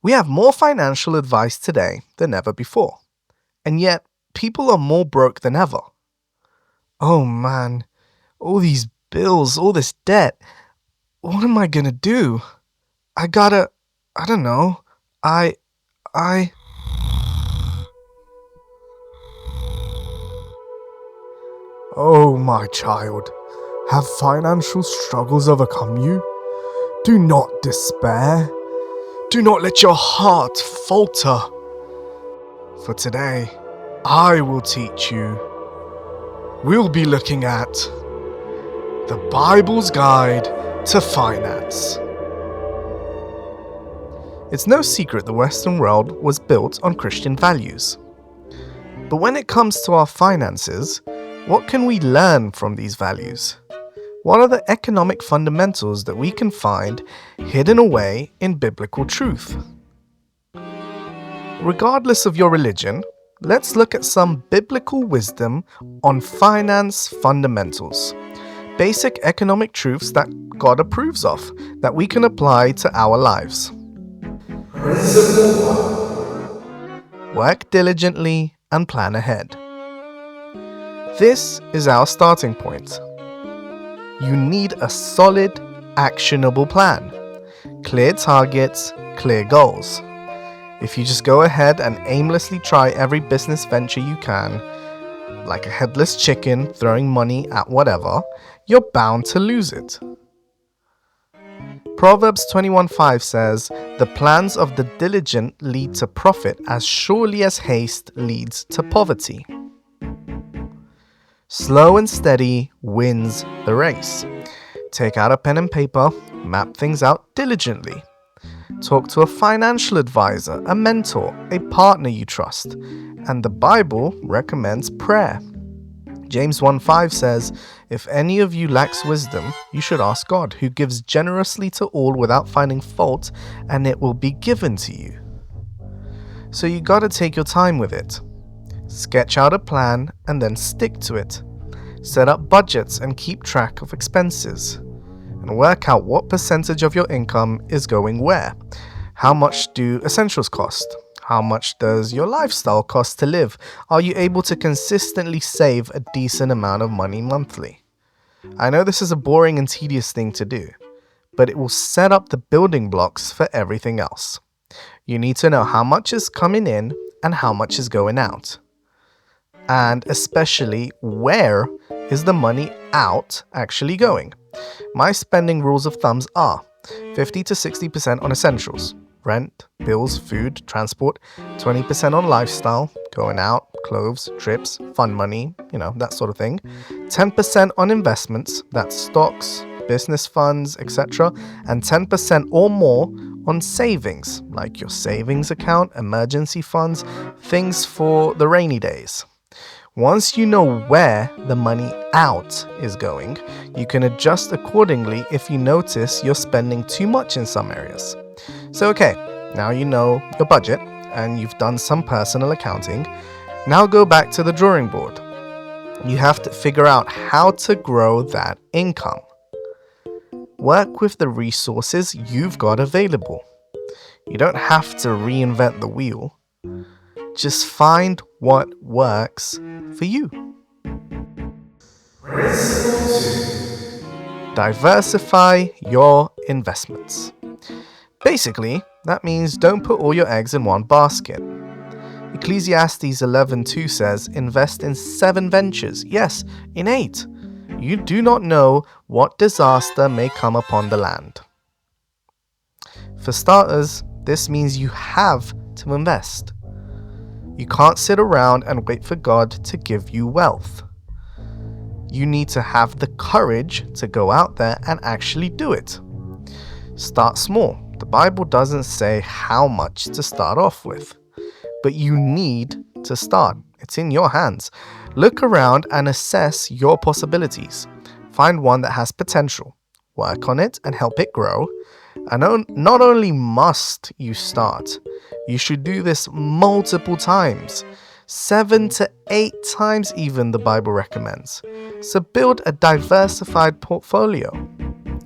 We have more financial advice today than ever before, and yet people are more broke than ever. Oh man, all these bills, all this debt. What am I gonna do? I don't know. I. Oh, my child, have financial struggles overcome you? Do not despair. Do not let your heart falter. For today, I will teach you. We'll be looking at the Bible's Guide to Finance. It's no secret the Western world was built on Christian values. But when it comes to our finances, what can we learn from these values? What are the economic fundamentals that we can find hidden away in biblical truth? Regardless of your religion, let's look at some biblical wisdom on finance fundamentals. Basic economic truths that God approves of, that we can apply to our lives. Principle 1. Work diligently and plan ahead. This is our starting point. You need a solid, actionable plan. Clear targets, clear goals. If you just go ahead and aimlessly try every business venture you can, like a headless chicken throwing money at whatever, you're bound to lose it. Proverbs 21:5 says, "The plans of the diligent lead to profit as surely as haste leads to poverty." Slow and steady wins the race. Take out a pen and paper, map things out diligently. Talk to a financial advisor, a mentor, a partner you trust. And the Bible recommends prayer. James 1:5 says, "If any of you lacks wisdom, you should ask God, who gives generously to all without finding fault, and it will be given to you." So you gotta take your time with it. Sketch out a plan and then stick to it. Set up budgets and keep track of expenses. And work out what percentage of your income is going where. How much do essentials cost? How much does your lifestyle cost to live? Are you able to consistently save a decent amount of money monthly? I know this is a boring and tedious thing to do, but it will set up the building blocks for everything else. You need to know how much is coming in and how much is going out. And especially, where is the money out actually going? My spending rules of thumbs are 50 to 60% on essentials, rent, bills, food, transport, 20% on lifestyle, going out, clothes, trips, fun money, that sort of thing, 10% on investments, that's stocks, business funds, etc., and 10% or more on savings, like your savings account, emergency funds, things for the rainy days. Once you know where the money out is going, you can adjust accordingly if you notice you're spending too much in some areas. So okay, now you know your budget and you've done some personal accounting. Now go back to the drawing board. You have to figure out how to grow that income. Work with the resources you've got available. You don't have to reinvent the wheel. Just find what works for you. Principle 2. Diversify your investments. Basically, that means don't put all your eggs in one basket. Ecclesiastes 11:2 says, "Invest in 7 ventures, yes, in 8. You do not know what disaster may come upon the land." For starters, this means you have to invest. You can't sit around and wait for God to give you wealth. You need to have the courage to go out there and actually do it. Start small. The Bible doesn't say how much to start off with, but you need to start. It's in your hands. Look around and assess your possibilities. Find one that has potential. Work on it and help it grow. And not only must you start, you should do this multiple times. 7 to 8 times even, the Bible recommends. So build a diversified portfolio.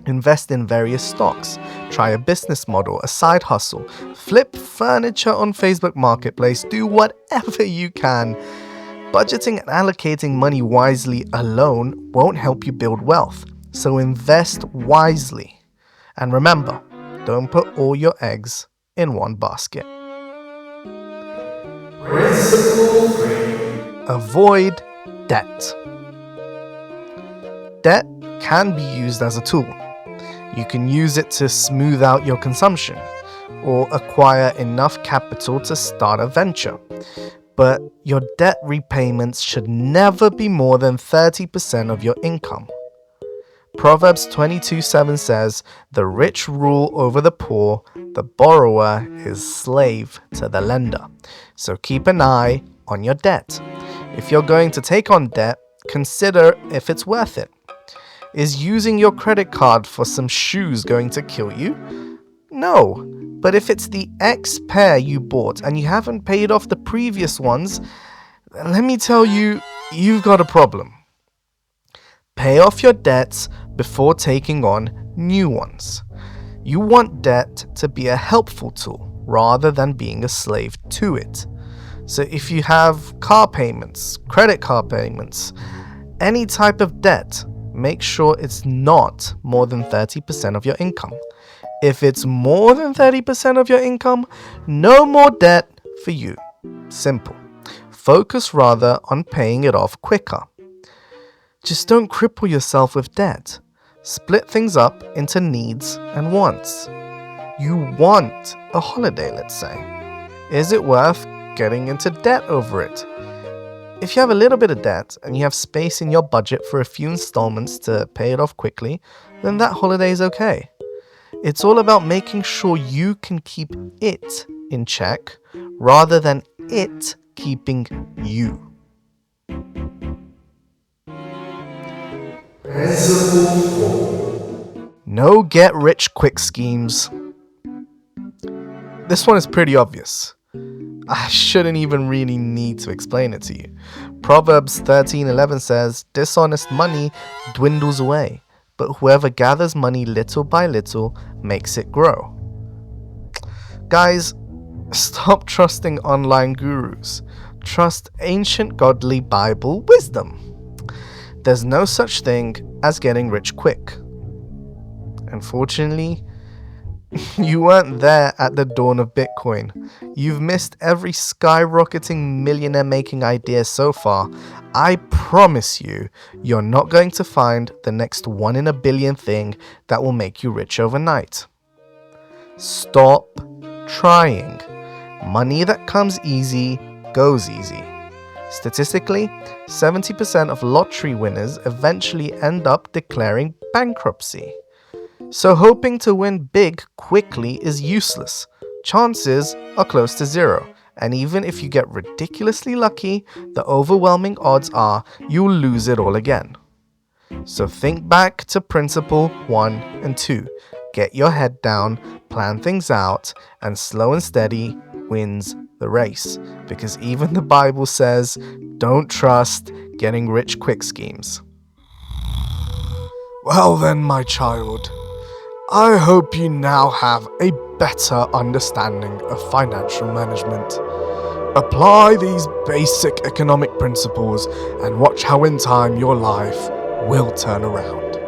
Invest in various stocks, try a business model, a side hustle, flip furniture on Facebook Marketplace, do whatever you can. Budgeting and allocating money wisely alone won't help you build wealth, so invest wisely. And remember, don't put all your eggs in one basket. Principle 3. Avoid debt. Debt can be used as a tool. You can use it to smooth out your consumption or acquire enough capital to start a venture. But your debt repayments should never be more than 30% of your income. Proverbs 22:7 says, "The rich rule over the poor, the borrower is slave to the lender." So keep an eye on your debt. If you're going to take on debt, consider if it's worth it. Is using your credit card for some shoes going to kill you? No, but if it's the X pair you bought and you haven't paid off the previous ones, let me tell you, you've got a problem. Pay off your debts before taking on new ones. You want debt to be a helpful tool rather than being a slave to it. So if you have car payments, credit card payments, any type of debt, make sure it's not more than 30% of your income. If it's more than 30% of your income, no more debt for you. Simple. Focus rather on paying it off quicker. Just don't cripple yourself with debt. Split things up into needs and wants. You want a holiday, let's say. Is it worth getting into debt over it? If you have a little bit of debt and you have space in your budget for a few installments to pay it off quickly, then that holiday is okay. It's all about making sure you can keep it in check rather than it keeping you. Principle 4. No get-rich-quick schemes. This one is pretty obvious. I shouldn't even really need to explain it to you. Proverbs 13:11 says, "Dishonest money dwindles away, but whoever gathers money little by little makes it grow." Guys, stop trusting online gurus. Trust ancient godly Bible wisdom. There's no such thing as getting rich quick. Unfortunately, you weren't there at the dawn of Bitcoin. You've missed every skyrocketing millionaire making idea so far. I promise you, you're not going to find the next 1 in a billion thing that will make you rich overnight. Stop trying. Money that comes easy goes easy. Statistically, 70% of lottery winners eventually end up declaring bankruptcy. So hoping to win big quickly is useless. Chances are close to zero, and even if you get ridiculously lucky, the overwhelming odds are you'll lose it all again. So think back to principle 1 and 2. Get your head down, plan things out, and slow and steady wins the race. Because even the Bible says, don't trust getting rich quick schemes. Well then, my child, I hope you now have a better understanding of financial management. Apply these basic economic principles and watch how in time your life will turn around.